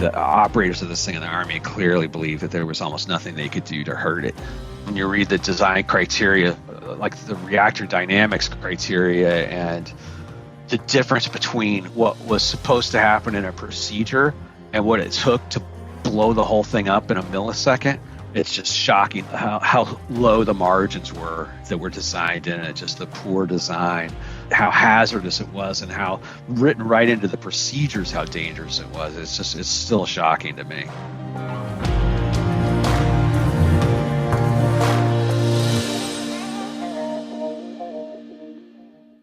The operators of this thing in the Army clearly believed that there was almost nothing they could do to hurt it. When you read the design criteria, like the reactor dynamics criteria, and the difference between what was supposed to happen in a procedure and what it took to blow the whole thing up in a millisecond, it's just shocking how low the margins were that were designed in it, just the poor design, how hazardous it was, and how written right into the procedures how dangerous it was. It's still shocking to me.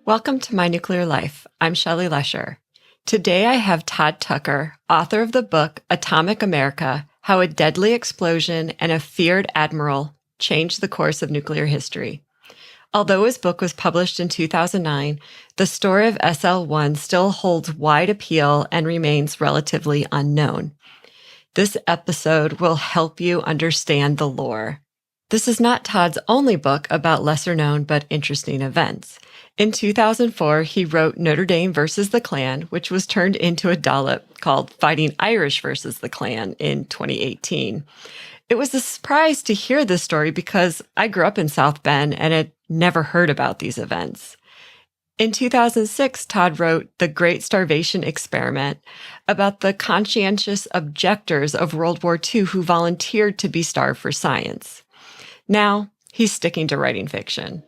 Welcome to My Nuclear Life. I'm Shelly Lesher. Today I have Todd Tucker, author of the book Atomic America: How a Deadly Explosion and a Feared Admiral Changed the Course of Nuclear History. Although his book was published in 2009, the story of SL1 still holds wide appeal and remains relatively unknown. This episode will help you understand the lore. This is not Todd's only book about lesser-known but interesting events. In 2004, he wrote Notre Dame versus the Klan, which was turned into a dollop called Fighting Irish versus the Klan in 2018. It was a surprise to hear this story because I grew up in South Bend and had never heard about these events. In 2006, Todd wrote The Great Starvation Experiment about the conscientious objectors of World War II who volunteered to be starved for science. Now, he's sticking to writing fiction.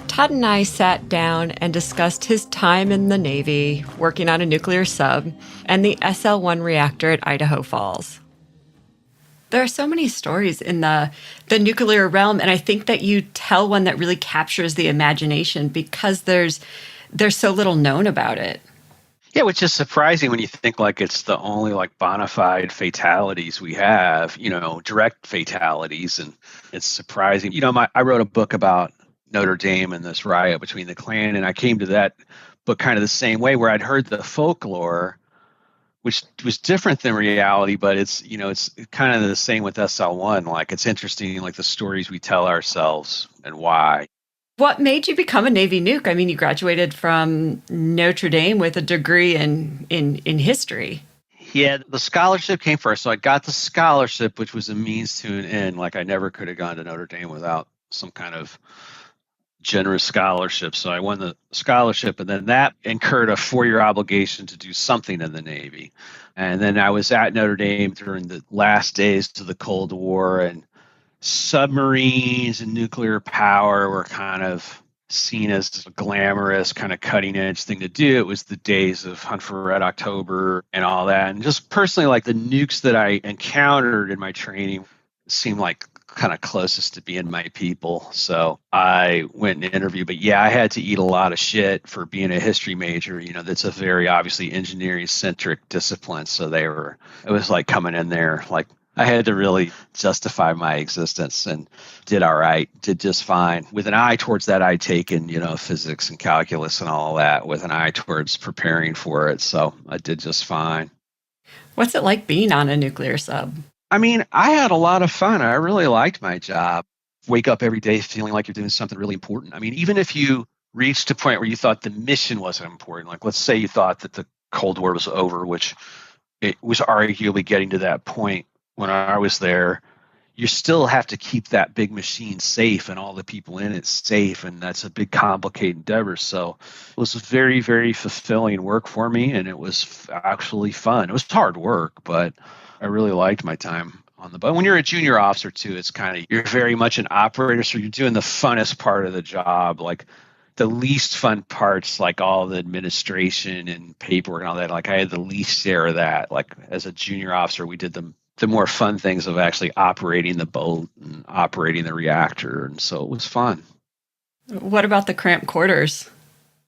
Todd and I sat down and discussed his time in the Navy, working on a nuclear sub, and the SL1 reactor at Idaho Falls. There are so many stories in the nuclear realm, and I think that you tell one that really captures the imagination because there's so little known about it. Yeah, which is surprising when you think like it's the only like bona fide fatalities we have, direct fatalities. And it's surprising. I wrote a book about Notre Dame and this riot between the Klan, and I came to that book kind of the same way, where I'd heard the folklore, which was different than reality, but it's kind of the same with SL1. Like, it's interesting, like the stories we tell ourselves and why. What made you become a Navy nuke? I mean, you graduated from Notre Dame with a degree in history. Yeah, the scholarship came first. So I got the scholarship, which was a means to an end. Like, I never could have gone to Notre Dame without some kind of generous scholarship. So I won the scholarship, and then that incurred a 4-year obligation to do something in the Navy. And then I was at Notre Dame during the last days of the Cold War, and submarines and nuclear power were kind of seen as a glamorous, kind of cutting edge thing to do. It was the days of Hunt for Red October and all that. And just personally, like, the nukes that I encountered in my training seemed like kind of closest to being my people. So I went and interviewed. But yeah, I had to eat a lot of shit for being a history major. That's a very obviously engineering centric discipline. So it was like coming in there, like, I had to really justify my existence, and did all right, did just fine. With an eye towards that, I'd taken, physics and calculus and all that with an eye towards preparing for it. So I did just fine. What's it like being on a nuclear sub? I mean, I had a lot of fun. I really liked my job. Wake up every day feeling like you're doing something really important. I mean, even if you reached a point where you thought the mission wasn't important, like let's say you thought that the Cold War was over, which it was arguably getting to that point when I was there, you still have to keep that big machine safe and all the people in it safe. And that's a big, complicated endeavor. So it was very, very fulfilling work for me. And it was actually fun. It was hard work, but I really liked my time on the boat. When you're a junior officer too, it's kind of, you're very much an operator. So you're doing the funnest part of the job. Like, the least fun parts, like all the administration and paperwork and all that, like I had the least share of that. Like, as a junior officer, we did the more fun things of actually operating the boat and operating the reactor. And so it was fun. What about the cramped quarters?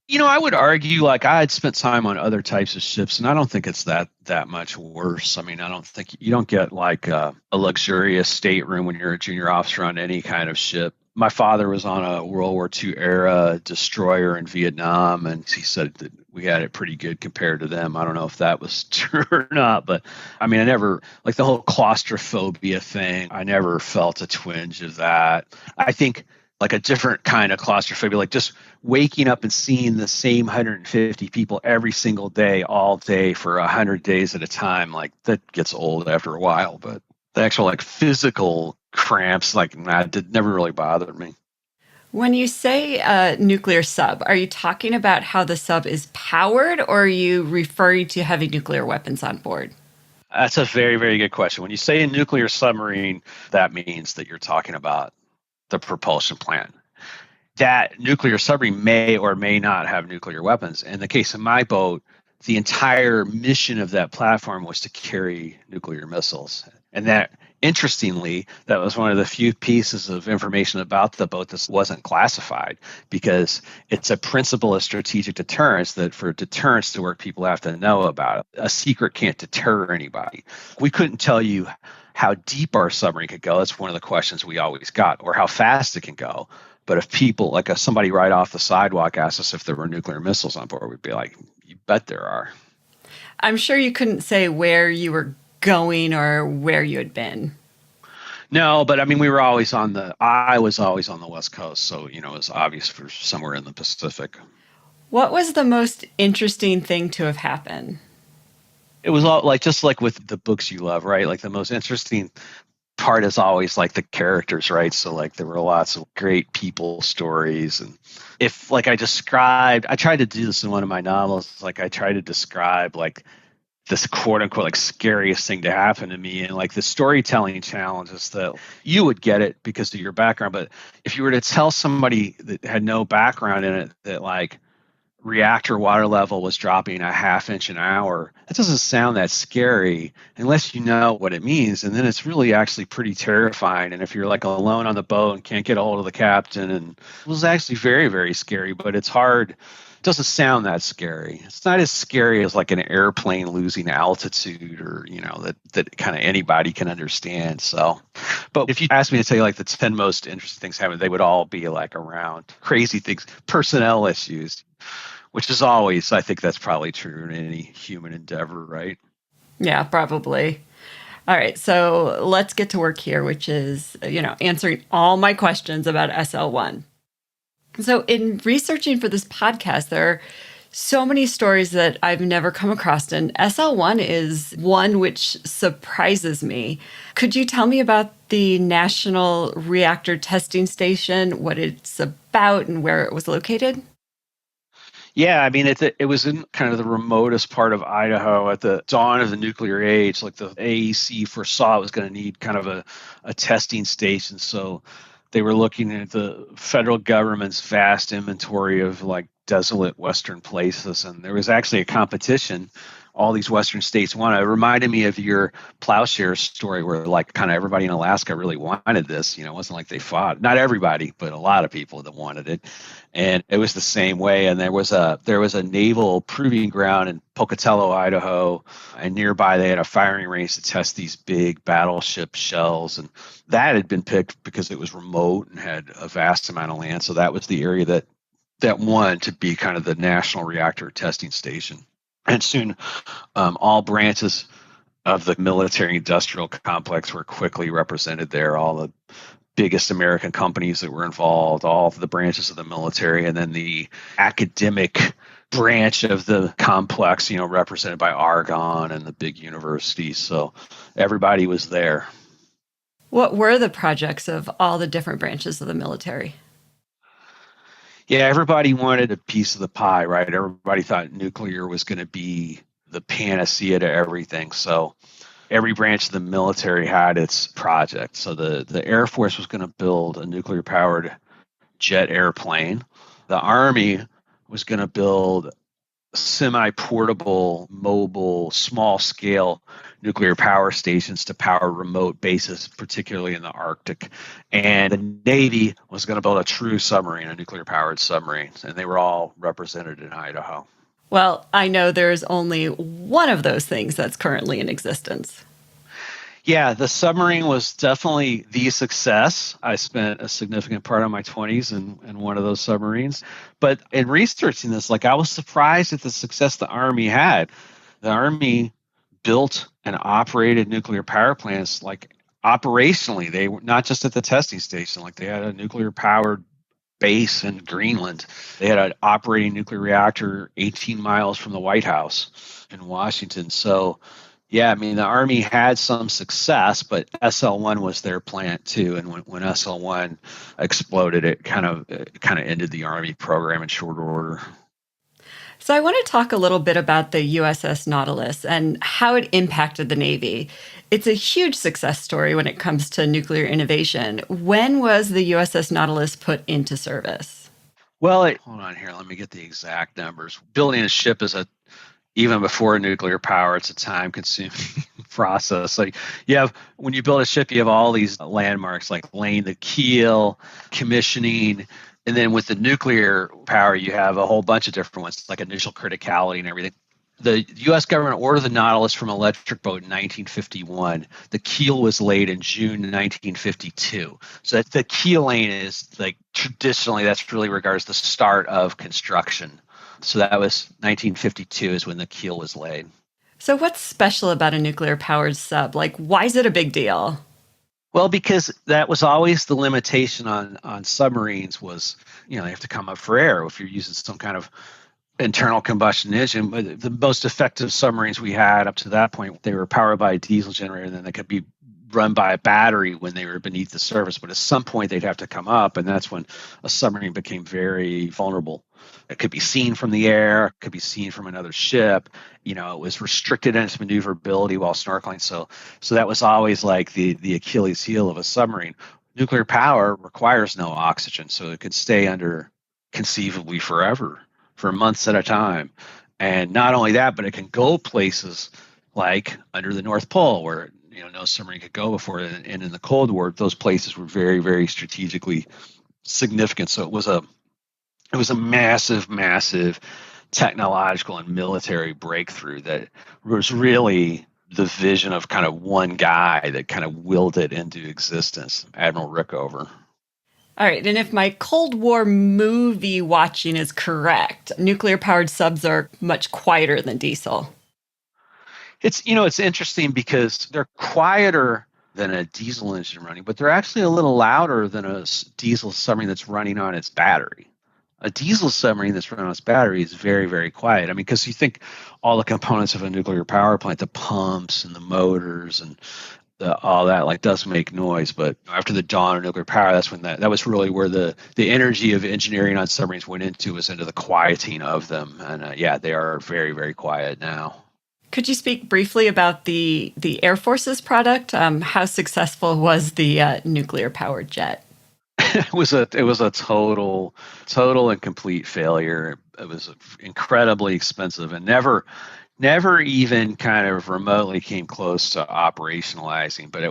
I would argue, like, I had spent time on other types of ships, and I don't think it's that much worse. I mean, I don't think you don't get like a luxurious stateroom when you're a junior officer on any kind of ship. My father was on a World War II era destroyer in Vietnam, and he said that we had it pretty good compared to them. I don't know if that was true or not, but I mean, I never, like the whole claustrophobia thing, I never felt a twinge of that. I think like a different kind of claustrophobia, like just waking up and seeing the same 150 people every single day, all day for 100 days at a time. Like that gets old after a while, but the actual like physical cramps, like did never really bothered me. When you say nuclear sub, are you talking about how the sub is powered, or are you referring to heavy nuclear weapons on board? That's a very, very good question. When you say a nuclear submarine, that means that you're talking about the propulsion plant. That nuclear submarine may or may not have nuclear weapons. In the case of my boat, the entire mission of that platform was to carry nuclear missiles. And that, interestingly, that was one of the few pieces of information about the boat that wasn't classified, because it's a principle of strategic deterrence that for deterrence to work, people have to know about it. A secret can't deter anybody. We couldn't tell you how deep our submarine could go. That's one of the questions we always got, or how fast it can go. But if people, like somebody right off the sidewalk asked us if there were nuclear missiles on board, we'd be like, you bet there are. I'm sure you couldn't say where you were going or where you had been. No, but I mean, I was always on the West Coast. So, it was obvious for somewhere in the Pacific. What was the most interesting thing to have happened? It was all like, just like with the books you love, right? Like the most interesting part is always like the characters, right? So like there were lots of great people stories. And if like I tried to do this in one of my novels, like I tried to describe like this quote unquote like scariest thing to happen to me. And like the storytelling challenge is that you would get it because of your background. But if you were to tell somebody that had no background in it that like reactor water level was dropping a half inch an hour, that doesn't sound that scary unless you know what it means. And then it's really actually pretty terrifying. And if you're like alone on the boat and can't get a hold of the captain, and it was actually very, very scary, but it's hard. It doesn't sound that scary. It's not as scary as like an airplane losing altitude, or that kind of anybody can understand. So, but if you ask me to tell you like the 10 most interesting things happened, they would all be like around crazy things, personnel issues, which is always, I think that's probably true in any human endeavor, right? Yeah, probably. All right, so let's get to work here, which is, answering all my questions about SL1. So in researching for this podcast, there are so many stories that I've never come across, and SL1 is one which surprises me. Could you tell me about the National Reactor Testing Station, what it's about, and where it was located? Yeah, I mean, it was in kind of the remotest part of Idaho at the dawn of the nuclear age. Like the AEC foresaw it was going to need kind of a testing station. So they were looking at the federal government's vast inventory of like desolate Western places. And there was actually a competition all these Western states wanted. It reminded me of your plowshare story where like kind of everybody in Alaska really wanted this. It wasn't like they fought. Not everybody, but a lot of people that wanted it. And it was the same way. And there was a naval proving ground in Pocatello, Idaho, and nearby they had a firing range to test these big battleship shells. And that had been picked because it was remote and had a vast amount of land. So that was the area that won to be kind of the National Reactor Testing Station. And soon, all branches of the military-industrial complex were quickly represented there. All the biggest American companies that were involved, all of the branches of the military, and then the academic branch of the complex, represented by Argonne and the big universities. So everybody was there. What were the projects of all the different branches of the military? Yeah, everybody wanted a piece of the pie, right? Everybody thought nuclear was going to be the panacea to everything. So every branch of the military had its project. So the Air Force was going to build a nuclear-powered jet airplane. The Army was going to build semi-portable, mobile, small-scale nuclear power stations to power remote bases, particularly in the Arctic. And the Navy was going to build a true submarine, a nuclear-powered submarine, and they were all represented in Idaho. Well, I know there's only one of those things that's currently in existence. Yeah, the submarine was definitely the success. I spent a significant part of my 20s in one of those submarines. But in researching this, I was surprised at the success the Army had. The Army built and operated nuclear power plants operationally. They were not just at the testing station, they had a nuclear powered base in Greenland. They had an operating nuclear reactor 18 miles from the White House in Washington. So, yeah, I mean, the Army had some success, but SL1 was their plant too. And when SL1 exploded, it kind of ended the Army program in short order. So I want to talk a little bit about the USS Nautilus and how it impacted the Navy. It's a huge success story when it comes to nuclear innovation. When was the USS Nautilus put into service? Well, hold on here. Let me get the exact numbers. Building a ship is even before nuclear power, it's a time-consuming process. Like when you build a ship, you have all these landmarks like laying the keel, commissioning, and then with the nuclear power, you have a whole bunch of different ones, like initial criticality and everything. The U.S. government ordered the Nautilus from Electric Boat in 1951. The keel was laid in June 1952. So the keel laying is like traditionally, that's really regards the start of construction. So that was 1952 is when the keel was laid. So what's special about a nuclear-powered sub? Like, why is it a big deal? Well, because that was always the limitation on submarines was, they have to come up for air if you're using some kind of internal combustion engine. But the most effective submarines we had up to that point, they were powered by a diesel generator, and then they could be run by a battery when they were beneath the surface. But at some point, they'd have to come up, and that's when a submarine became very vulnerable. It could be seen from the air, it could be seen from another ship. It was restricted in its maneuverability while snorkeling. So that was always like the Achilles heel of a submarine. Nuclear power requires no oxygen, so it could stay under conceivably forever, for months at a time. And not only that, but it can go places like under the North Pole where no submarine could go before. And in the Cold War, those places were very, very strategically significant. So it was a massive, massive technological and military breakthrough that was really the vision of kind of one guy that kind of willed it into existence, Admiral Rickover. All right. And if my Cold War movie watching is correct, nuclear powered subs are much quieter than diesel. It's interesting because they're quieter than a diesel engine running, but they're actually a little louder than a diesel submarine that's running on its battery. A diesel submarine that's running on its battery is very, very quiet. I mean, because you think all the components of a nuclear power plant, the pumps and the motors and all that like does make noise. But after the dawn of nuclear power, that's when that was really where the energy of engineering on submarines went into the quieting of them. And they are very, very quiet now. Could you speak briefly about the Air Force's product? How successful was the nuclear powered jet? It was a total and complete failure. It was incredibly expensive and never even kind of remotely came close to operationalizing. But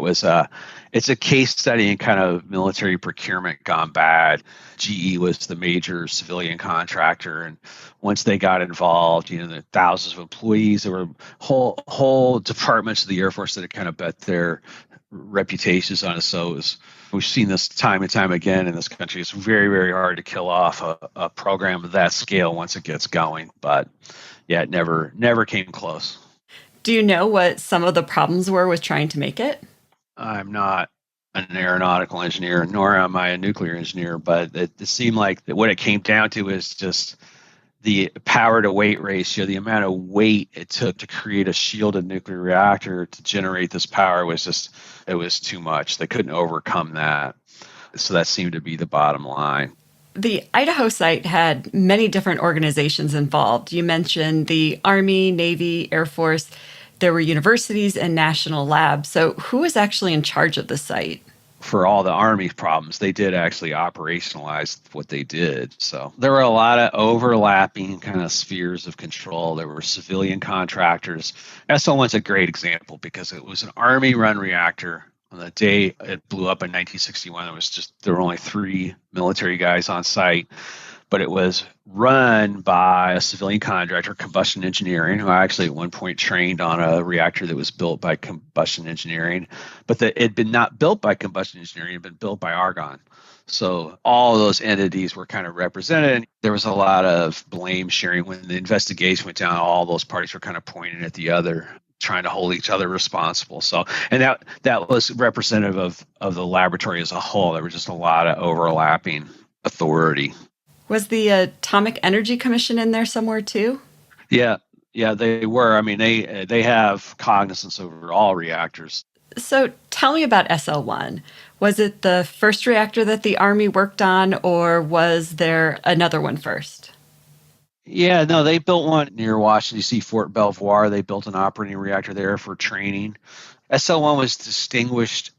it's a case study in kind of military procurement gone bad. GE was the major civilian contractor, and once they got involved, the thousands of employees, there were whole departments of the Air Force that had kind of bet their reputations on it. So we've seen this time and time again in this country. It's very, very hard to kill off a program of that scale once it gets going. But it never came close. Do you know what some of the problems were with trying to make it? I'm not an aeronautical engineer, nor am I a nuclear engineer, but it seemed like what it came down to is just the power to weight ratio, the amount of weight it took to create a shielded nuclear reactor to generate this power it was too much. They couldn't overcome that. So that seemed to be the bottom line. The Idaho site had many different organizations involved. You mentioned the Army, Navy, Air Force. There were universities and national labs. So who was actually in charge of the site? For all the Army problems, they did actually operationalize what they did. So there were a lot of overlapping kind of spheres of control. There were civilian contractors. SL1's a great example because it was an Army-run reactor. On the day it blew up in 1961, there were only 3 military guys on site, but it was run by a civilian contractor, Combustion Engineering, who I actually at one point trained on a reactor that was built by Combustion Engineering, but it had been not built by Combustion Engineering, it had been built by Argonne. So all of those entities were kind of represented. There was a lot of blame sharing when the investigation went down. All those parties were kind of pointing at the other, trying to hold each other responsible. So, and that was representative of the laboratory as a whole. There was just a lot of overlapping authority. Was the Atomic Energy Commission in there somewhere too? Yeah, yeah, they were. I mean, they have cognizance over all reactors. So tell me about SL1. Was it the first reactor that the Army worked on, or was there another one first? Yeah, no, they built one near Washington, D.C., Fort Belvoir. They built an operating reactor there for training. SL1 was distinguished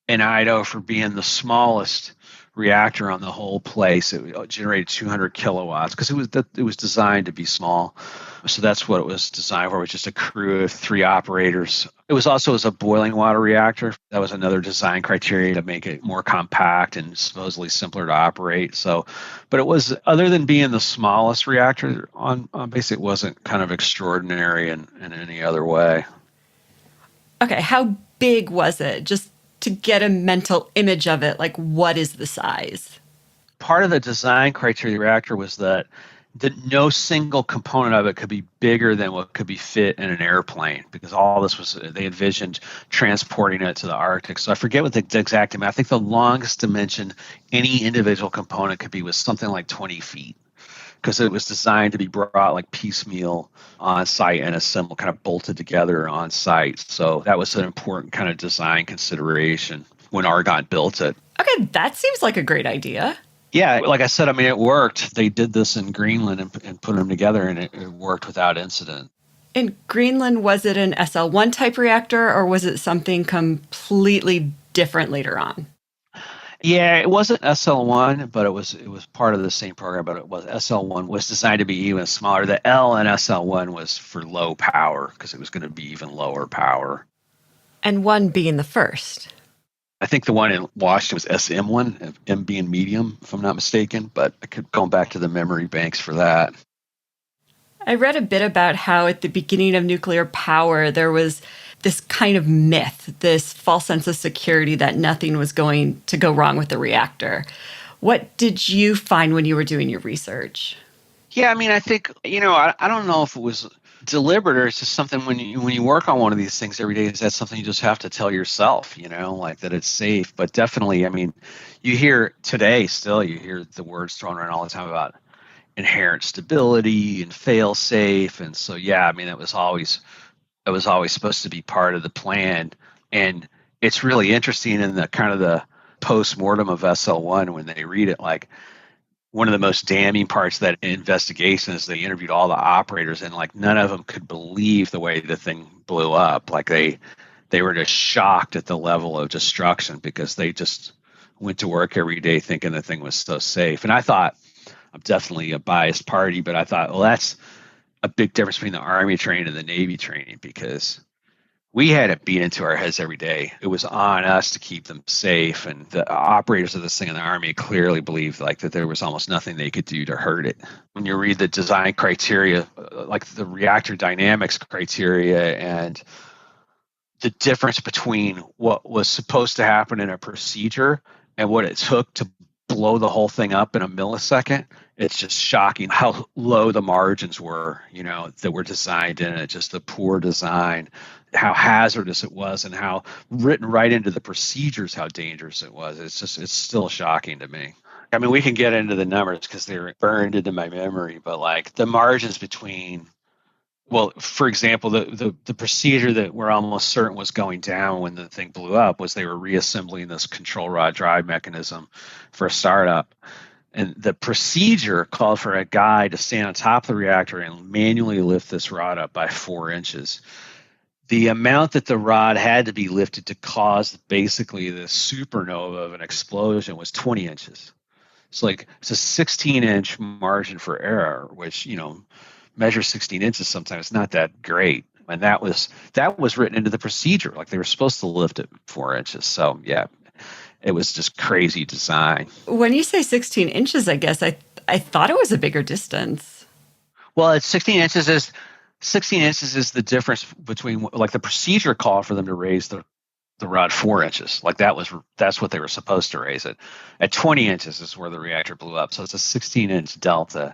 in Idaho for being the smallest reactor on the whole place. It generated 200 kilowatts because it was designed to be small. So that's what it was designed for, was just a crew of 3 operators. It was also as a boiling water reactor. That was another design criteria to make it more compact and supposedly simpler to operate. So, but it was, other than being the smallest reactor on base, it wasn't kind of extraordinary in any other way. Okay, how big was it? Just to get a mental image of it, like what is the size? Part of the design criteria of the reactor was that no single component of it could be bigger than what could be fit in an airplane, because all this was, they envisioned transporting it to the Arctic. So I forget what the exact amount. I think the longest dimension any individual component could be was something like 20 feet, because it was designed to be brought like piecemeal on site and assembled, kind of bolted together on site. So that was an important kind of design consideration when Argonne built it. Okay, that seems like a great idea. Yeah, like I said, I mean, it worked. They did this in Greenland and put them together, and it worked without incident. In Greenland, was it an SL1 type reactor, or was it something completely different later on? Yeah, it wasn't SL1, but it was part of the same program. But it was, SL1 was designed to be even smaller. The L in SL1 was for low power because it was going to be even lower power. And one being the first. I think the one in Washington was SM1, M being medium, if I'm not mistaken. But I could go back to the memory banks for that. I read a bit about how at the beginning of nuclear power, there was this kind of myth, this false sense of security that nothing was going to go wrong with the reactor. What did you find when you were doing your research? Yeah, I mean, I think, I don't know if it was deliberate or it's just something when you work on one of these things every day, that's something you just have to tell yourself, like that it's safe. But definitely, I mean, you hear the words thrown around all the time about inherent stability and fail safe. And so, yeah, I mean, it was always supposed to be part of the plan. And it's really interesting in the kind of the post-mortem of SL1 when they read it, like, one of the most damning parts of that investigation is they interviewed all the operators, and like none of them could believe the way the thing blew up. Like they were just shocked at the level of destruction because they just went to work every day thinking the thing was so safe. And I thought, I'm definitely a biased party, but I thought, well, that's a big difference between the Army training and the Navy training, because we had it beat into our heads every day. It was on us to keep them safe, and the operators of this thing in the Army clearly believed like that there was almost nothing they could do to hurt it. When you read the design criteria, like the reactor dynamics criteria, and the difference between what was supposed to happen in a procedure and what it took to blow the whole thing up in a millisecond, it's just shocking how low the margins were, that were designed in it, just the poor design, how hazardous it was, and how written right into the procedures how dangerous it was. It's still shocking to me. I mean, we can get into the numbers because they're burned into my memory, but like the margins between, well, for example, the procedure that we're almost certain was going down when the thing blew up was they were reassembling this control rod drive mechanism for a startup. And the procedure called for a guy to stand on top of the reactor and manually lift this rod up by 4 inches. The amount that the rod had to be lifted to cause basically the supernova of an explosion was 20 inches. So like it's a 16-inch margin for error, which, measure 16 inches sometimes not that great. And that was written into the procedure. Like they were supposed to lift it 4 inches. So yeah, it was just crazy design. When you say 16 inches, I guess I thought it was a bigger distance. Well, it's 16 inches is the difference between, like, the procedure called for them to raise the rod 4 inches. Like that's what they were supposed to raise it. At 20 inches is where the reactor blew up. So it's a 16-inch delta,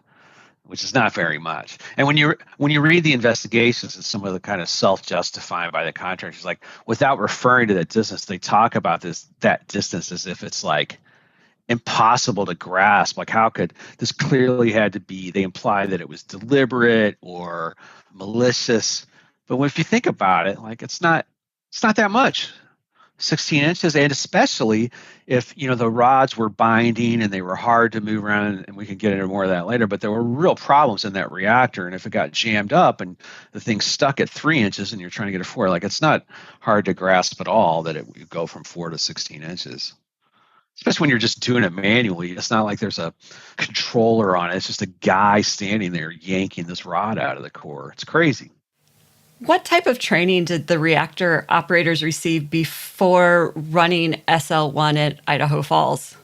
which is not very much. And when you read the investigations and some of the kind of self-justifying by the contractors, like without referring to that distance, they talk about that distance as if it's like impossible to grasp. Like, how could this clearly had to be, they imply that it was deliberate or malicious. But if you think about it, like it's not that much. 16 inches, and especially if the rods were binding and they were hard to move around, and we can get into more of that later, but there were real problems in that reactor, and if it got jammed up and the thing stuck at 3 inches and you're trying to get a 4, like, it's not hard to grasp at all that it would go from 4 to 16 inches, especially when you're just doing it manually. It's not like there's a controller on it. It's just a guy standing there yanking this rod out of the core. It's crazy. What type of training did the reactor operators receive before running SL1 at Idaho Falls?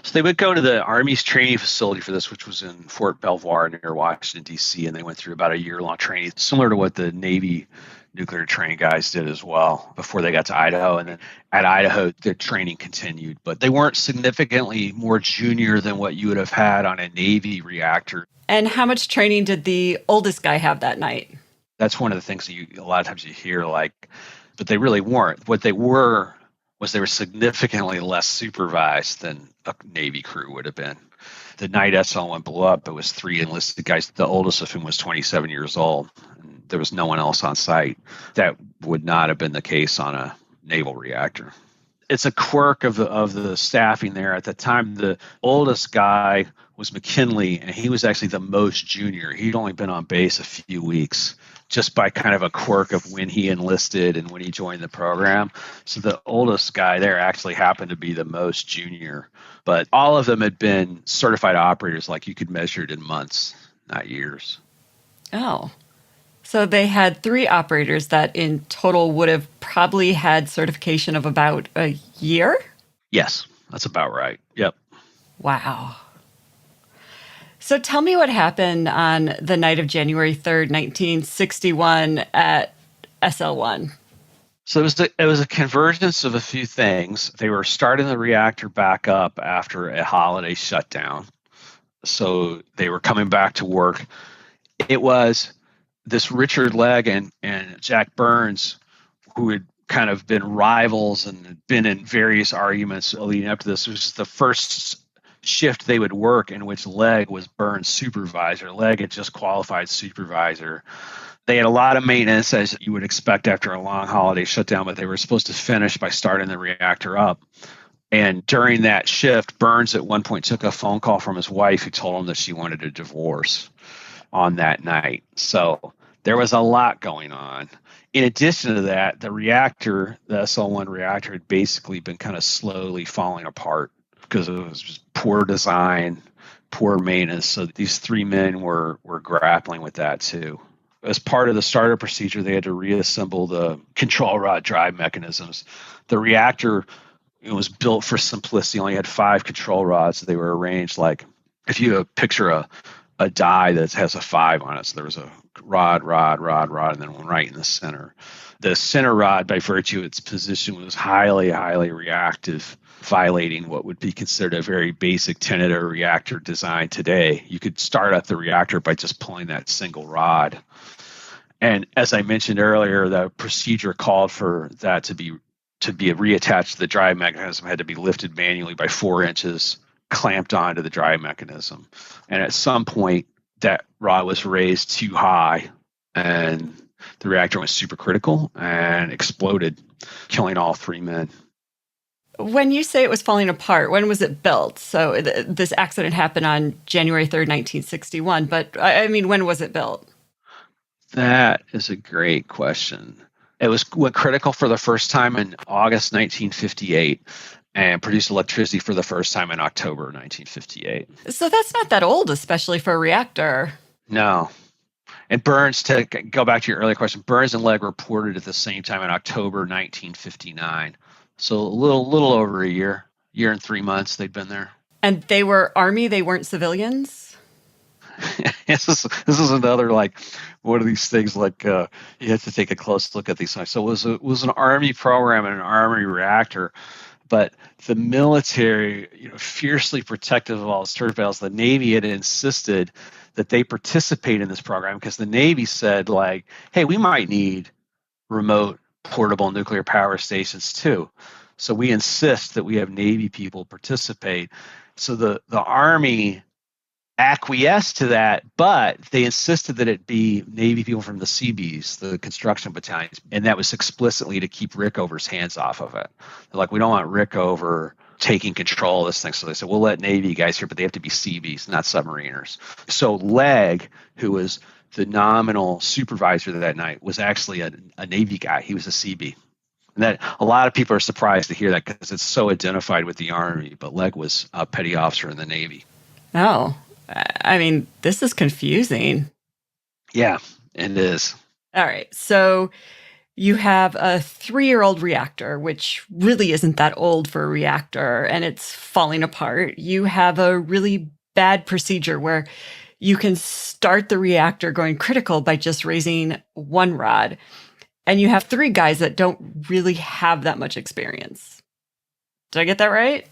So they would go to the Army's training facility for this, which was in Fort Belvoir near Washington, D.C., and they went through about a year-long training, similar to what the Navy nuclear training guys did as well before they got to Idaho. And then at Idaho, their training continued, but they weren't significantly more junior than what you would have had on a Navy reactor. And how much training did the oldest guy have that night? That's one of the things that a lot of times you hear, like, but they really weren't. What they were was they were significantly less supervised than a Navy crew would have been. The night SL1 blew up, it was 3 enlisted guys, the oldest of whom was 27 years old. And there was no one else on site. That would not have been the case on a naval reactor. It's a quirk of the staffing there. At the time, the oldest guy was McKinley, and he was actually the most junior. He'd only been on base a few weeks, just by kind of a quirk of when he enlisted and when he joined the program. So the oldest guy there actually happened to be the most junior. But all of them had been certified operators, like you could measure it in months, not years. Oh. So they had 3 operators that in total would have probably had certification of about a year? Yes, that's about right. Yep. Wow. So tell me what happened on the night of January 3rd, 1961 at SL1. So it was a convergence of a few things. They were starting the reactor back up after a holiday shutdown. So they were coming back to work. It was this Richard Legg and Jack Burns, who had kind of been rivals and been in various arguments leading up to this. It was the first shift they would work in which Legg was Burns' supervisor. Legg had just qualified supervisor. They had a lot of maintenance, as you would expect after a long holiday shutdown, but they were supposed to finish by starting the reactor up. And during that shift, Burns at one point took a phone call from his wife who told him that she wanted a divorce on that night. So there was a lot going on. In addition to that, the reactor, the SL1 reactor, had basically been kind of slowly falling apart because it was just poor design, poor maintenance. So these 3 men were grappling with that too. As part of the startup procedure, they had to reassemble the control rod drive mechanisms. The reactor, it was built for simplicity, only had 5 control rods. They were arranged like, if you picture a die that has a 5 on it. So there was a rod, and then one right in the center. The center rod, by virtue of its position, was highly, highly reactive, violating what would be considered a very basic tenet of reactor design today. You could start up the reactor by just pulling that single rod. And as I mentioned earlier, the procedure called for that to be reattached to the drive mechanism, had to be lifted manually by 4 inches, clamped onto the drive mechanism. And at some point, that rod was raised too high, and the reactor was supercritical and exploded, killing all 3 men. When you say it was falling apart, when was it built? So this accident happened on January 3rd, 1961, but I mean, when was it built? That is a great question. It went critical for the first time in August 1958 and produced electricity for the first time in October 1958. So that's not that old, especially for a reactor. No. And Burns, to go back to your earlier question, Burns and Legg reported at the same time in October 1959. So a little over a year and 3 months they'd been there. And they were Army, they weren't civilians? This is another, like, one of these things, like, you have to take a close look at these things. So it was an Army program and an Army reactor, but the military, fiercely protective of all its turf battles, the Navy had insisted that they participate in this program because the Navy said, like, hey, we might need remote portable nuclear power stations too. So we insist that we have Navy people participate. So the Army acquiesced to that, but they insisted that it be Navy people from the CBs, the construction battalions, and that was explicitly to keep Rickover's hands off of it. They're like, we don't want Rickover taking control of this thing. So they said, we'll let Navy guys here, but they have to be CBs, not submariners. So Legg, who was the nominal supervisor that night, was actually a Navy guy. He was a CB. And that a lot of people are surprised to hear that because it's so identified with the Army, but Legg was a petty officer in the Navy. Oh, I mean, this is confusing. Yeah, it is. All right. So you have a 3-year-old reactor, which really isn't that old for a reactor, and it's falling apart. You have a really bad procedure where you can start the reactor going critical by just raising one rod. And you have 3 guys that don't really have that much experience. Did I get that right?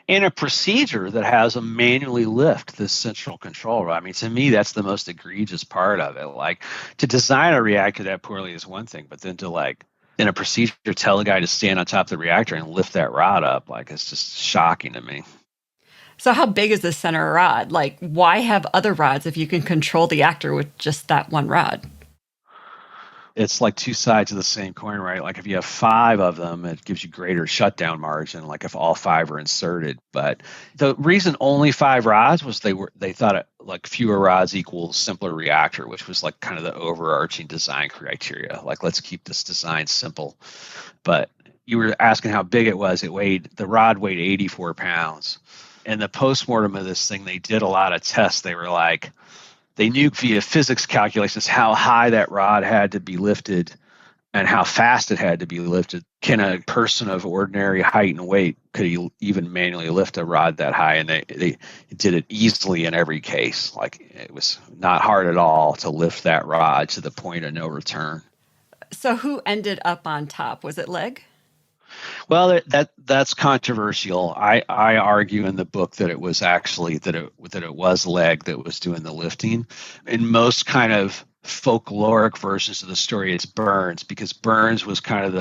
In a procedure that has them manually lift this central control rod. I mean, to me, that's the most egregious part of it. Like, to design a reactor that poorly is one thing, but then to, like, in a procedure, tell a guy to stand on top of the reactor and lift that rod up, like, it's just shocking to me. So how big is the center rod? Like, why have other rods if you can control the reactor with just that one rod? It's like two sides of the same coin, right? Like if you have 5 of them, it gives you greater shutdown margin, like if all 5 are inserted. But the reason only 5 rods was they thought it, like fewer rods equals simpler reactor, which was like kind of the overarching design criteria. Like, let's keep this design simple. But you were asking how big it was. The rod weighed 84 pounds. And the postmortem of this thing, they did a lot of tests. They were like, they knew via physics calculations how high that rod had to be lifted and how fast it had to be lifted. Can a person of ordinary height and weight, could he even manually lift a rod that high? And they did it easily in every case. Like, it was not hard at all to lift that rod to the point of no return. So who ended up on top? Was it Legg? Well, that's controversial. I argue in the book that it was actually that it was Legg that was doing the lifting. In most kind of folkloric versions of the story, it's Burns, because Burns was kind of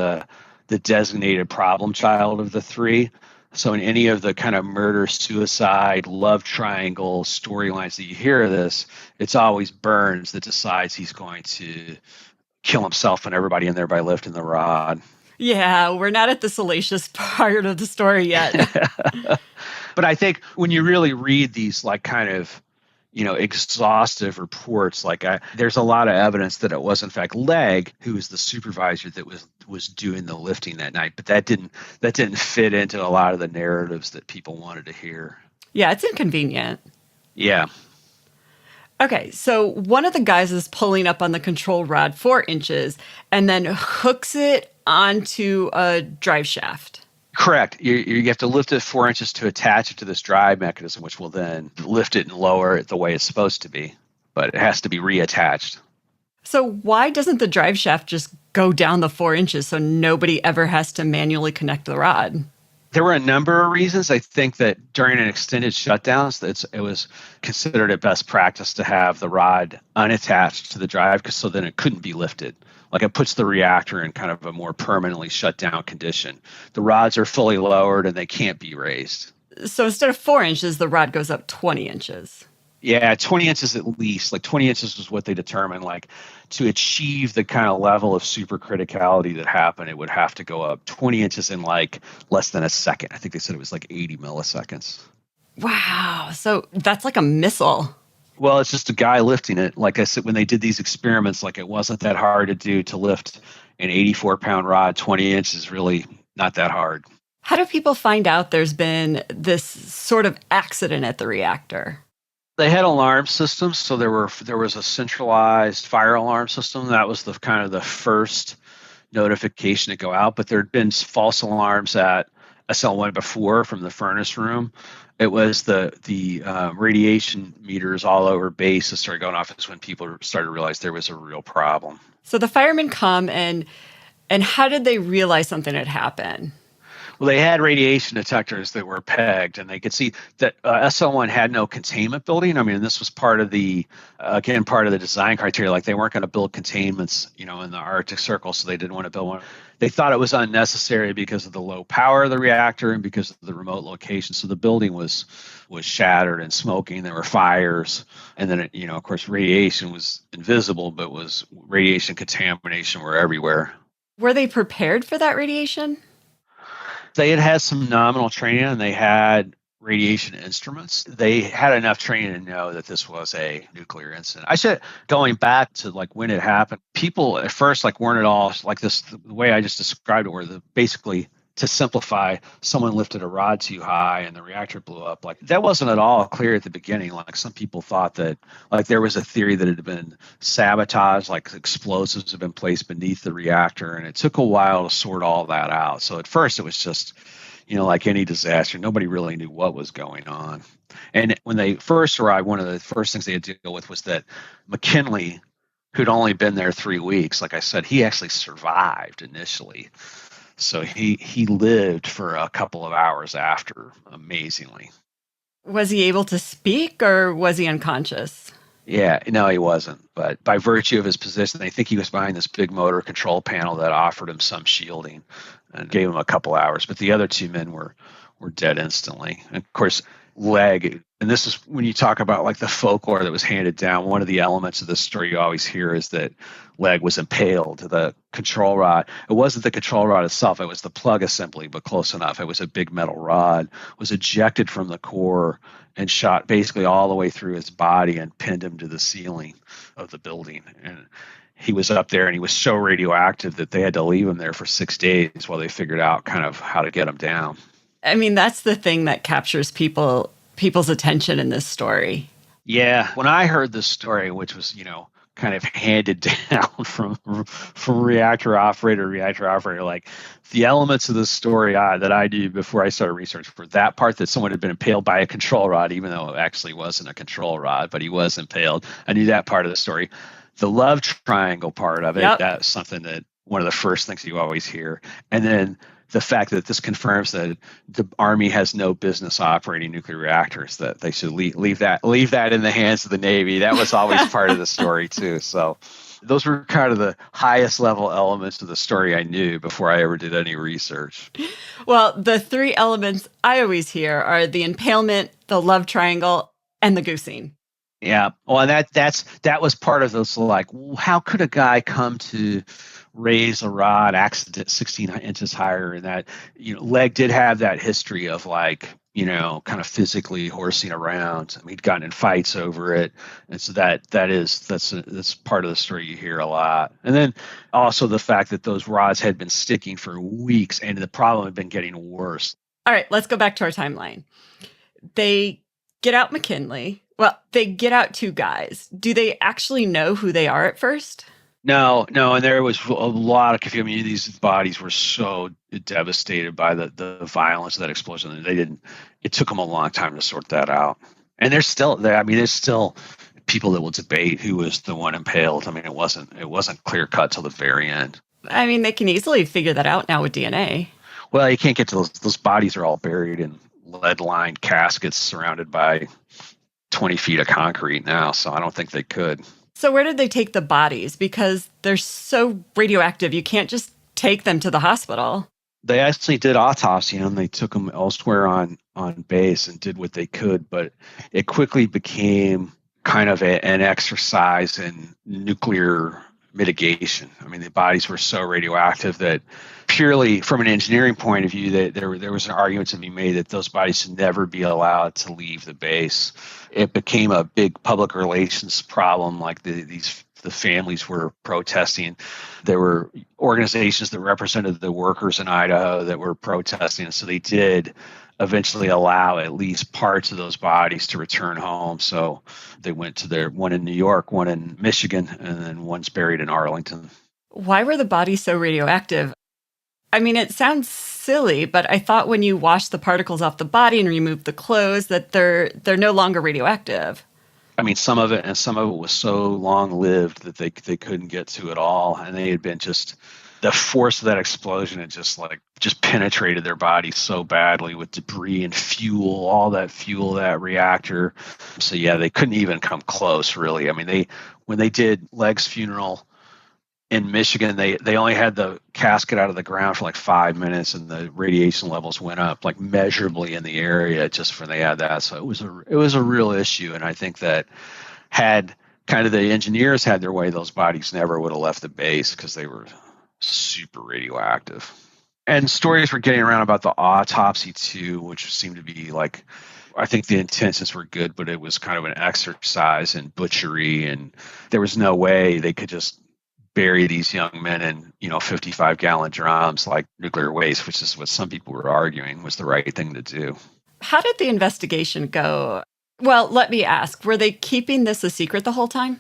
the designated problem child of the 3. So in any of the kind of murder, suicide, love triangle storylines that you hear of this, it's always Burns that decides he's going to kill himself and everybody in there by lifting the rod. Yeah, we're not at the salacious part of the story yet. But I think when you really read these, like, kind of, exhaustive reports, like, there's a lot of evidence that it was in fact Legg who was the supervisor that was doing the lifting that night. But that didn't fit into a lot of the narratives that people wanted to hear. Yeah, it's inconvenient. Yeah. Okay, so one of the guys is pulling up on the control rod 4 inches and then hooks it onto a drive shaft. Correct. You have to lift it 4 inches to attach it to this drive mechanism, which will then lift it and lower it the way it's supposed to be. But it has to be reattached. So why doesn't the drive shaft just go down the 4 inches so nobody ever has to manually connect the rod? There were a number of reasons. I think that during an extended shutdown, it was considered a best practice to have the rod unattached to the drive, because so then it couldn't be lifted. Like, it puts the reactor in kind of a more permanently shut down condition. The rods are fully lowered and they can't be raised. So instead of 4 inches, the rod goes up 20 inches. Yeah, 20 inches at least. Like, 20 inches was what they determined. Like, to achieve the kind of level of supercriticality that happened, it would have to go up 20 inches in like less than a second. I think they said it was like 80 milliseconds. Wow. So that's like a missile. Well, it's just a guy lifting it. Like I said, when they did these experiments, like, it wasn't that hard to do, to lift an 84-pound rod 20 inches, really not that hard. How do people find out there's been this sort of accident at the reactor? They had alarm systems, so there was a centralized fire alarm system. That was the kind of the first notification to go out. But there had been false alarms at SL1 before from the furnace room. It was the radiation meters all over base that started going off. Is when people started to realize there was a real problem. So the firemen come, and how did they realize something had happened? Well, they had radiation detectors that were pegged, and they could see that SL1 had no containment building. I mean, this was part of the, again, part of the design criteria. Like they weren't going to build containments, in the Arctic Circle, so they didn't want to build one. They thought it was unnecessary because of the low power of the reactor and because of the remote location. So the building was shattered and smoking. There were fires, and then of course, radiation was invisible, but was radiation contamination were everywhere. Were they prepared for that radiation? They had some nominal training and they had radiation instruments. They had enough training to know that this was a nuclear incident. I said, going back to like when it happened, people at first like weren't at all like this, the way I just described it, where basically, to simplify, someone lifted a rod too high and the reactor blew up. Like that wasn't at all clear at the beginning. Like some people thought that like there was a theory that it had been sabotaged, like explosives had been placed beneath the reactor, and it took a while to sort all that out. So at first it was just, like any disaster, nobody really knew what was going on. And when they first arrived, one of the first things they had to deal with was that McKinley, who'd only been there 3 weeks, like I said, he actually survived initially. So he lived for a couple of hours after, amazingly. Was he able to speak or was he unconscious? Yeah, no, he wasn't. But by virtue of his position, they think he was behind this big motor control panel that offered him some shielding and gave him a couple hours. But the other two men were dead instantly. And of course, Leg, and this is when you talk about like the folklore that was handed down, one of the elements of the story you always hear is that Leg was impaled to the control rod. It wasn't the control rod itself, it was the plug assembly, but close enough. It was a big metal rod, was ejected from the core and shot basically all the way through his body and pinned him to the ceiling of the building. And he was up there and he was so radioactive that they had to leave him there for 6 days while they figured out kind of how to get him down. I mean, that's the thing that captures people's attention in this story. Yeah. When I heard this story, which was, kind of handed down from reactor operator to reactor operator, like the elements of the story that I knew before I started research for that part, that someone had been impaled by a control rod, even though it actually wasn't a control rod, but he was impaled. I knew that part of the story. The love triangle part of it, yep. That's something that one of the first things you always hear. And then the fact that this confirms that the Army has no business operating nuclear reactors, that they should leave that in the hands of the Navy. That was always part of the story too. So those were kind of the highest level elements of the story I knew before I ever did any research. Well, the three elements I always hear are the impalement, the love triangle, and the goosing. Yeah. Well, and that was part of this, like, how could a guy come to raise a rod accident 16 inches higher? And that, Leg did have that history of like, kind of physically horsing around. I mean, he'd gotten in fights over it. And so that's part of the story you hear a lot. And then also the fact that those rods had been sticking for weeks and the problem had been getting worse. All right, let's go back to our timeline. They get out McKinley. Well, they get out two guys. Do they actually know who they are at first? No, and there was a lot of confusion. I mean, these bodies were so devastated by the violence of that explosion that it took them a long time to sort that out. And there's still people that will debate who was the one impaled. I mean, it wasn't clear cut till the very end. I mean, they can easily figure that out now with DNA. Well, you can't get to those bodies are all buried in lead-lined caskets surrounded by 20 feet of concrete now, so I don't think they could. So where did they take the bodies? Because they're so radioactive, you can't just take them to the hospital. They actually did autopsy and they took them elsewhere on base and did what they could, but it quickly became kind of an exercise in nuclear mitigation. I mean, the bodies were so radioactive that purely from an engineering point of view, that there was an argument to be made that those bodies should never be allowed to leave the base. It became a big public relations problem. Like the families were protesting. There were organizations that represented the workers in Idaho that were protesting. So they did eventually allow at least parts of those bodies to return home. So they went to their one in New York, one in Michigan, and then one's buried in Arlington. Why were the bodies so radioactive? I mean, it sounds silly, but I thought when you wash the particles off the body and remove the clothes that they're no longer radioactive. I mean, some of it was so long lived that they couldn't get to it all, and they had been just the force of that explosion had just penetrated their body so badly with debris and fuel, all that fuel, that reactor. So yeah, they couldn't even come close, really. I mean, when they did Leg's funeral in Michigan, they only had the casket out of the ground for like 5 minutes, and the radiation levels went up like measurably in the area just when they had that. So it was a real issue, and I think that had kind of the engineers had their way, those bodies never would have left the base because they were super radioactive. And stories were getting around about the autopsy too, which seemed to be like, I think the intentions were good, but it was kind of an exercise in butchery, and there was no way they could just bury these young men in 55-gallon drums like nuclear waste, which is what some people were arguing was the right thing to do. How did the investigation go? Well, let me ask, were they keeping this a secret the whole time?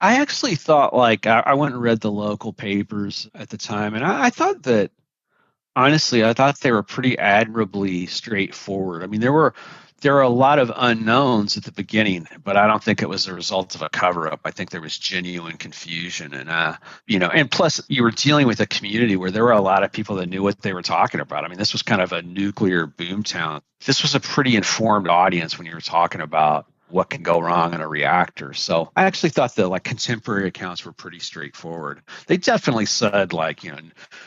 I actually thought, like, I went and read the local papers at the time, and I thought that, honestly, I thought they were pretty admirably straightforward. I mean, there were a lot of unknowns at the beginning, but I don't think it was a result of a cover-up. I think there was genuine confusion, and and plus you were dealing with a community where there were a lot of people that knew what they were talking about. I mean, this was kind of a nuclear boomtown. This was a pretty informed audience when you were talking about what can go wrong in a reactor. So I actually thought the contemporary accounts were pretty straightforward. They definitely said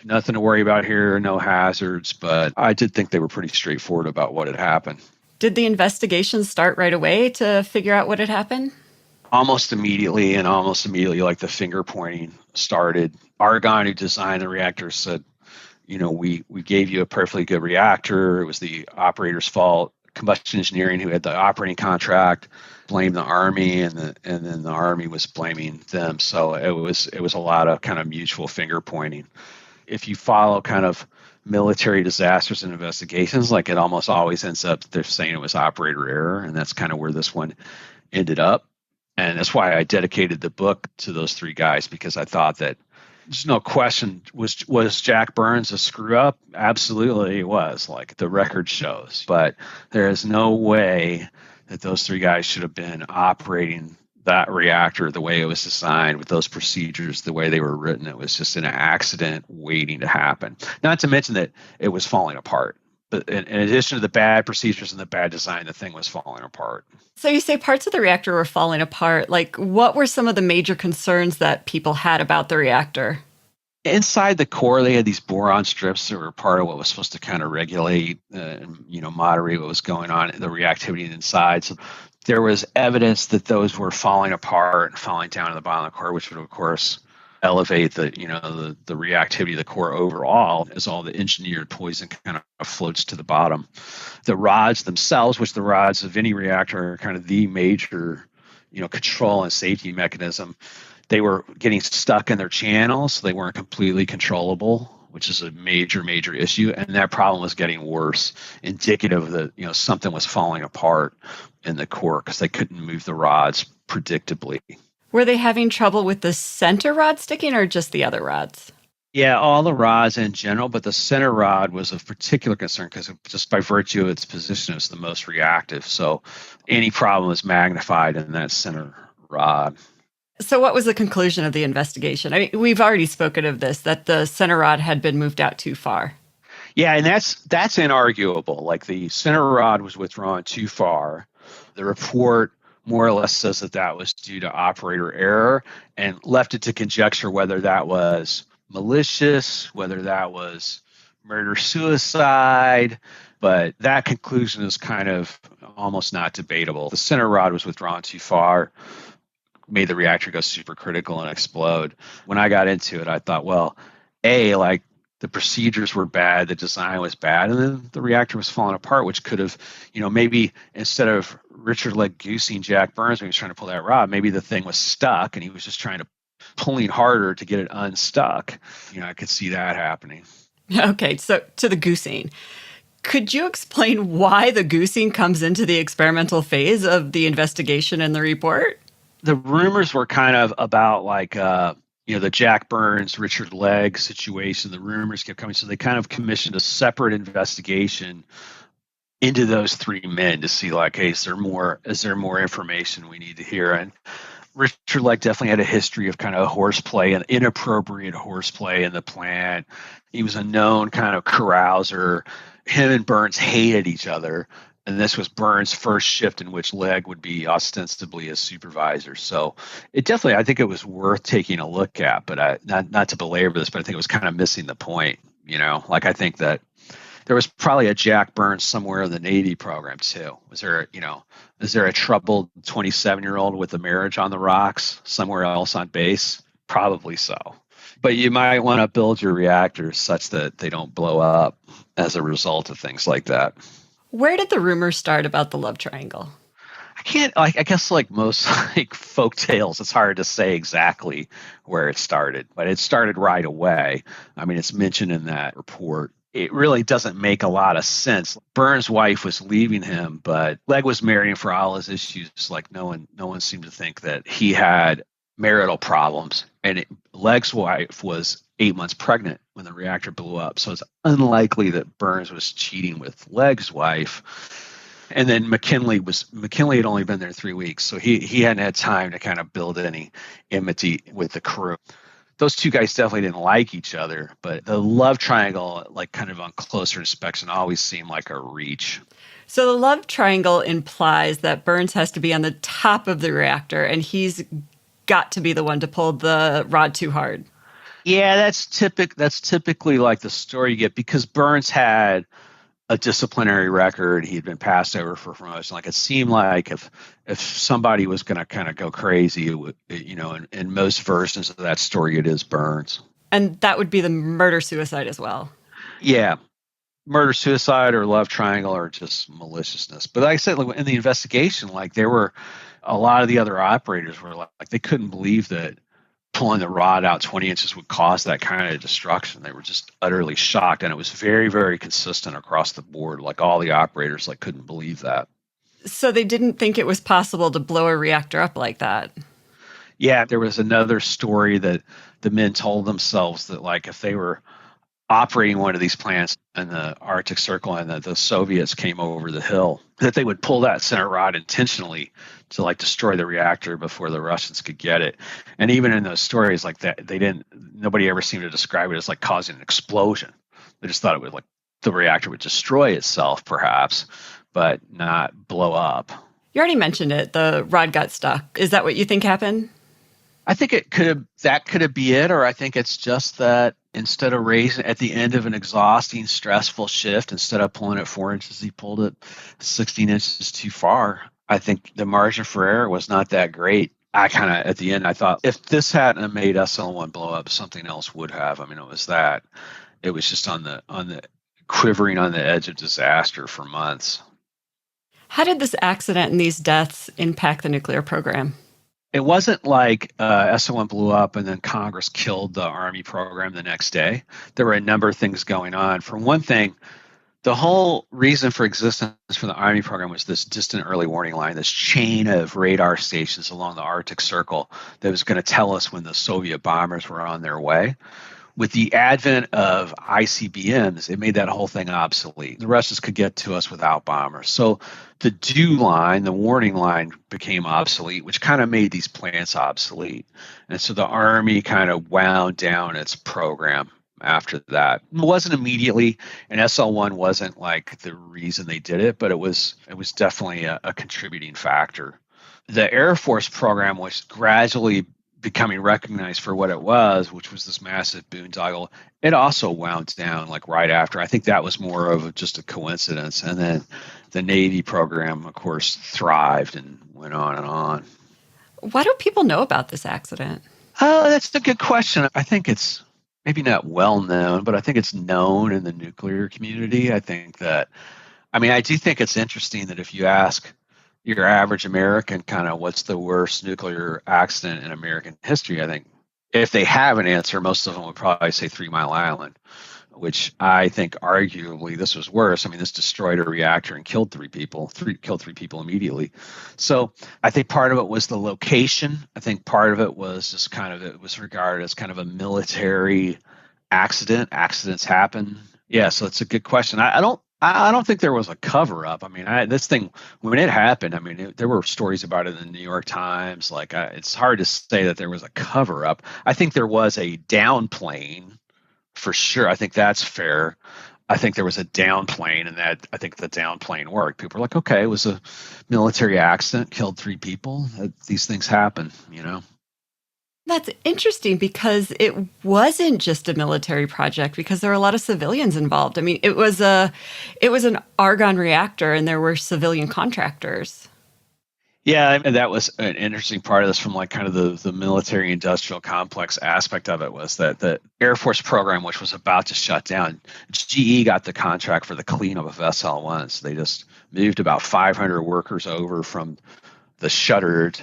nothing to worry about here, no hazards, but I did think they were pretty straightforward about what had happened. Did the investigation start right away to figure out what had happened? Almost immediately, like the finger pointing started. Argonne, who designed the reactor, said, we gave you a perfectly good reactor. It was the operator's fault. Combustion Engineering, who had the operating contract, blamed the Army, and then the Army was blaming them. So it was a lot of kind of mutual finger pointing. If you follow kind of military disasters and investigations, like it almost always ends up they're saying it was operator error, and that's kind of where this one ended up. And that's why I dedicated the book to those three guys, because I thought that there's no question, was Jack Burns a screw up? Absolutely it was, like the record shows. But there is no way that those three guys should have been operating that reactor the way it was designed, with those procedures, the way they were written. It was just an accident waiting to happen. Not to mention that it was falling apart. But in addition to the bad procedures and the bad design, the thing was falling apart. So you say parts of the reactor were falling apart. Like, what were some of the major concerns that people had about the reactor? Inside the core, they had these boron strips that were part of what was supposed to kind of regulate and moderate what was going on in the reactivity inside. So there was evidence that those were falling apart and falling down to the bottom of the core, which would, of course, elevate the reactivity of the core overall, as all the engineered poison kind of floats to the bottom. The rods themselves, which the rods of any reactor are kind of the major control and safety mechanism, they were getting stuck in their channels. So they weren't completely controllable, which is a major, major issue. And that problem was getting worse, indicative that something was falling apart in the core because they couldn't move the rods predictably. Were they having trouble with the center rod sticking, or just the other rods? Yeah, all the rods in general, but the center rod was of particular concern because just by virtue of its position, it was the most reactive. So any problem was magnified in that center rod. So what was the conclusion of the investigation? I mean, we've already spoken of this, that the center rod had been moved out too far. Yeah, and that's inarguable. Like, the center rod was withdrawn too far. The report more or less says that was due to operator error, and left it to conjecture whether that was malicious, whether that was murder-suicide, but that conclusion is kind of almost not debatable. The center rod was withdrawn too far, made the reactor go supercritical and explode. When I got into it, I thought, well, the procedures were bad, the design was bad, and then the reactor was falling apart, which could have, maybe instead of Richard Legg goosing Jack Burns when he was trying to pull that rod, maybe the thing was stuck and he was just trying to pulling harder to get it unstuck. I could see that happening. Okay, so to the goosing. Could you explain why the goosing comes into the experimental phase of the investigation and the report? The rumors were kind of about the Jack Burns, Richard Legg situation. The rumors kept coming. So they kind of commissioned a separate investigation into those three men to see, hey, is there more information we need to hear? And Richard Legg definitely had a history of kind of horseplay and inappropriate horseplay in the plant. He was a known kind of carouser. Him and Burns hated each other. And this was Burns' first shift in which Legg would be ostensibly a supervisor. So it definitely, I think it was worth taking a look at, but not to belabor this, but I think it was kind of missing the point. Like I think that there was probably a Jack Burns somewhere in the Navy program too. Is there a troubled 27-year-old with a marriage on the rocks somewhere else on base? Probably so. But you might want to build your reactors such that they don't blow up as a result of things like that. Where did the rumors start about the love triangle? I guess like most folk tales, it's hard to say exactly where it started, but it started right away. I mean, it's mentioned in that report. It really doesn't make a lot of sense. Burns' wife was leaving him, but Legg was marrying for all his issues. Like no one seemed to think that he had marital problems. And Legg's wife was 8 months pregnant when the reactor blew up. So it's unlikely that Burns was cheating with Legg's wife. And then McKinley had only been there 3 weeks. So he hadn't had time to kind of build any enmity with the crew. Those two guys definitely didn't like each other, but the love triangle, like kind of on closer inspection, always seemed like a reach. So the love triangle implies that Burns has to be on the top of the reactor and he's got to be the one to pull the rod too hard. Yeah, that's typically like the story you get because Burns had a disciplinary record. He had been passed over for promotion. Like it seemed like if somebody was going to kind of go crazy, it would, in most versions of that story, it is Burns. And that would be the murder-suicide as well. Yeah. Murder-suicide or love triangle or just maliciousness. But like I said, in the investigation, like there were a lot of the other operators were like they couldn't believe that pulling the rod out 20 inches would cause that kind of destruction. They were just utterly shocked. And it was very, very consistent across the board. Like all the operators couldn't believe that. So they didn't think it was possible to blow a reactor up like that. Yeah, there was another story that the men told themselves that like if they were operating one of these plants in the Arctic Circle and the Soviets came over the hill, that they would pull that center rod intentionally to like destroy the reactor before the Russians could get it. And even in those stories like that, nobody ever seemed to describe it as like causing an explosion. They just thought it would like the reactor would destroy itself perhaps, but not blow up. You already mentioned it. The rod got stuck. Is that what you think happened? I think that could be it, or I think it's just that instead of raising at the end of an exhausting, stressful shift, instead of pulling it 4 inches, he pulled it 16 inches too far. I think the margin for error was not that great. I kind of, at the end, I thought if this hadn't made SL1 blow up, something else would have. I mean, it was that. It was just on the quivering on the edge of disaster for months. How did this accident and these deaths impact the nuclear program? It wasn't like SL1 blew up and then Congress killed the Army program the next day. There were a number of things going on. For one thing, the whole reason for existence for the Army program was this distant early warning line, this chain of radar stations along the Arctic Circle that was going to tell us when the Soviet bombers were on their way. With the advent of ICBMs, it made that whole thing obsolete. The Russians could get to us without bombers. So the DEW line, the warning line, became obsolete, which kind of made these plants obsolete. And so the Army kind of wound down its program after that. It wasn't immediately, and SL1 wasn't like the reason they did it, but it was definitely a contributing factor. The Air Force program was gradually becoming recognized for what it was, which was this massive boondoggle. It also wound down like right after. I think that was more of just a coincidence. And then the Navy program, of course, thrived and went on and on. Why don't people know about this accident? Oh, that's a good question. I think it's maybe not well known, but I think it's known in the nuclear community. I do think it's interesting that if you ask your average American kind of what's the worst nuclear accident in American history, I think if they have an answer, most of them would probably say 3 Mile Island, which I think arguably this was worse. I mean, this destroyed a reactor and killed three people immediately. So I think part of it was the location. I think part of it was just it was regarded as kind of a military accident. Accidents happen. Yeah, so it's a good question. I don't I don't think there was a cover up. I mean, this thing, when it happened, I mean, there were stories about it in the New York Times. Like, it's hard to say that there was a cover up. I think there was a downplane for sure. I think that's fair. I think there was a downplane, and that I think the downplane worked. People were like, okay, it was a military accident, killed 3 people. These things happen, you know? That's interesting because it wasn't just a military project because there were a lot of civilians involved. I mean, it was an argon reactor and there were civilian contractors. Yeah, and that was an interesting part of this from like kind of the military industrial complex aspect of it was that the Air Force program, which was about to shut down, GE got the contract for the cleanup of SL1. So they just moved about 500 workers over from the shuttered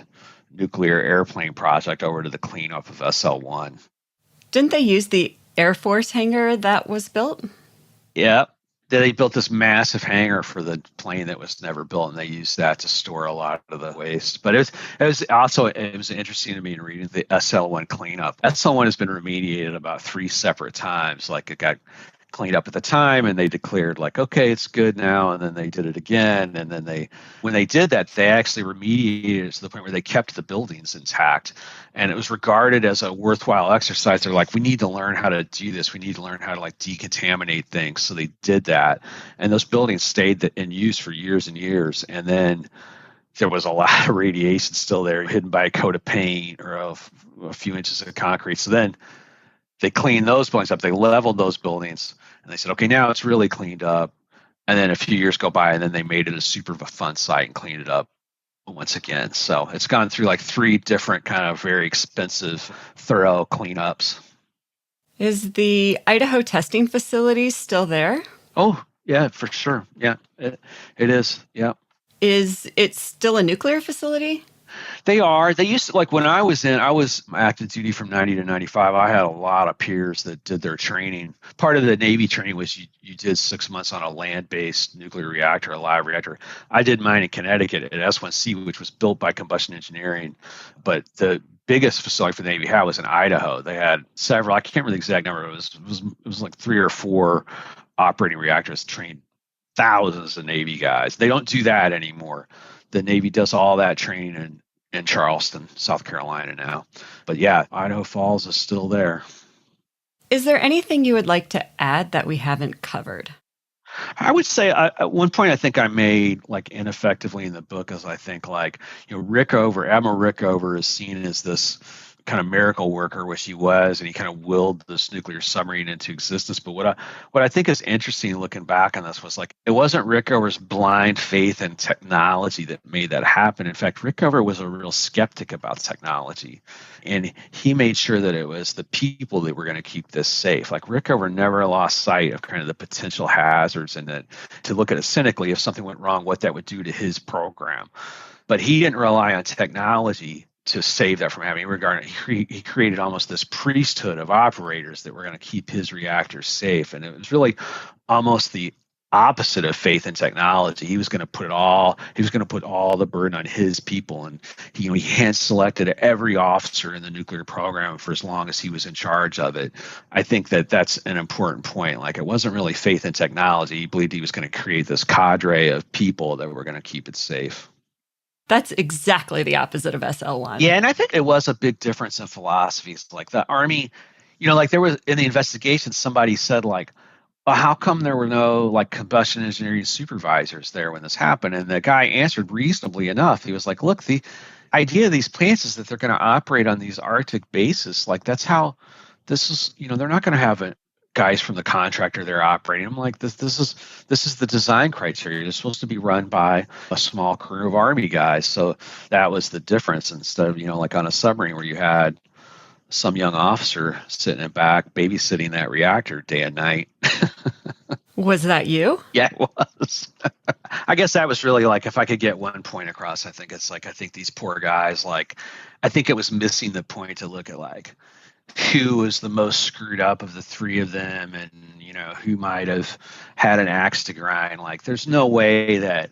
nuclear airplane project over to the cleanup of SL1. Didn't they use the Air Force hangar that was built? Yeah. They built this massive hangar for the plane that was never built, and they used that to store a lot of the waste. But it was interesting to me in reading the SL1 cleanup. SL1 has been remediated about 3 separate times. Like it got cleaned up at the time, and they declared like, okay, it's good now, and then they did it again, and then when they did that, they actually remediated it to the point where they kept the buildings intact, and it was regarded as a worthwhile exercise. They're like, we need to learn how to do this. We need to learn how to like decontaminate things. So they did that, and those buildings stayed in use for years and years, and then there was a lot of radiation still there, hidden by a coat of paint or a few inches of concrete. So then they cleaned those buildings up. They leveled those buildings, and they said, okay, now it's really cleaned up. And then a few years go by, and then they made it a super fun site and cleaned it up once again. So it's gone through like 3 different kind of very expensive, thorough cleanups. Is the Idaho testing facility still there? Oh, yeah, for sure. Yeah, it is. Yeah. Is it still a nuclear facility? They are. They used to, like when I was active duty from 90 to 95. I had a lot of peers that did their training. Part of the Navy training was you did 6 months on a land-based nuclear reactor, a live reactor. I did mine in Connecticut at S1C, which was built by Combustion Engineering. But the biggest facility for the Navy had was in Idaho. They had several, I can't remember the exact number. It was like 3 or 4 operating reactors, trained thousands of Navy guys. They don't do that anymore. The Navy does all that training in Charleston, South Carolina now. But yeah, Idaho Falls is still there. Is there anything you would like to add that we haven't covered? I would say at one point I think I made like ineffectively in the book is I think like, Admiral Rickover is seen as this kind of miracle worker, which he was, and he kind of willed this nuclear submarine into existence. But what I think is interesting looking back on this was like it wasn't Rickover's blind faith in technology that made that happen. In fact, Rickover was a real skeptic about technology, and he made sure that it was the people that were going to keep this safe. Like Rickover never lost sight of kind of the potential hazards and that to look at it cynically, if something went wrong, what that would do to his program. But he didn't rely on technology to save that from happening. He created almost this priesthood of operators that were going to keep his reactors safe, and it was really almost the opposite of faith in technology. He was going to put all the burden on his people, and he hand selected every officer in the nuclear program for as long as he was in charge of it. I think that that's an important point. Like it wasn't really faith in technology. He believed he was going to create this cadre of people that were going to keep it safe. That's exactly the opposite of SL1. Yeah, and I think it was a big difference in philosophies. Like the Army, like there was in the investigation, somebody said like, well, how come there were no like combustion engineering supervisors there when this happened? And the guy answered reasonably enough. He was like, look, the idea of these plants is that they're going to operate on these Arctic bases. Like that's how this is, they're not going to have guys from the contractor they're operating. I'm like, this is the design criteria. It's supposed to be run by a small crew of Army guys. So that was the difference instead of, like on a submarine where you had some young officer sitting in back babysitting that reactor day and night. Was that you? Yeah, it was. I guess that was really like, if I could get one point across, I think it's like, I think these poor guys, like, I think it was missing the point to look at like, who was the most screwed up of the 3 of them, and who might have had an axe to grind. Like there's no way that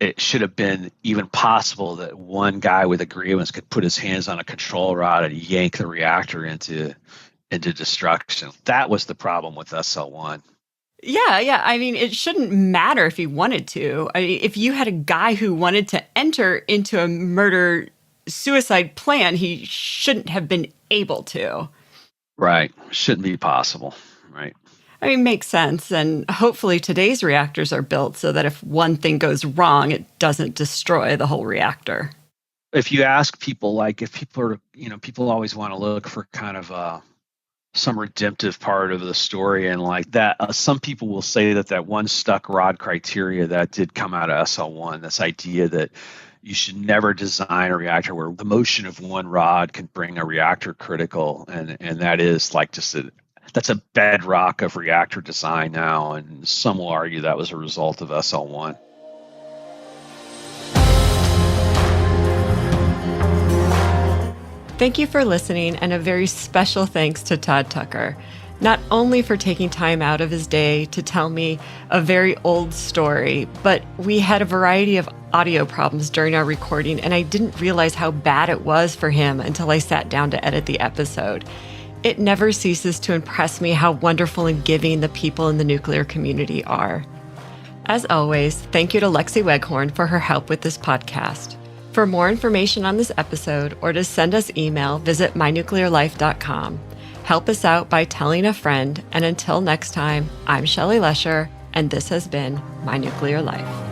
it should have been even possible that one guy with a grievance could put his hands on a control rod and yank the reactor into destruction. That was the problem with SL1. Yeah. I mean, it shouldn't matter if he wanted to. I mean, if you had a guy who wanted to enter into a murder suicide plan, he shouldn't have been able to. Right. Shouldn't be possible. Right. I mean, makes sense. And hopefully today's reactors are built so that if one thing goes wrong, it doesn't destroy the whole reactor. If you ask people, like if people are, people always want to look for kind of some redemptive part of the story, and like that, some people will say that one stuck rod criteria that did come out of SL1, this idea that you should never design a reactor where the motion of one rod can bring a reactor critical, and that is like that's a bedrock of reactor design now, and some will argue that was a result of SL1. Thank you for listening, and a very special thanks to Todd Tucker, not only for taking time out of his day to tell me a very old story, but we had a variety of audio problems during our recording, and I didn't realize how bad it was for him until I sat down to edit the episode. It never ceases to impress me how wonderful and giving the people in the nuclear community are. As always, thank you to Lexi Weghorn for her help with this podcast. For more information on this episode or to send us email, visit mynuclearlife.com. Help us out by telling a friend, and until next time, I'm Shelly Lesher, and this has been My Nuclear Life.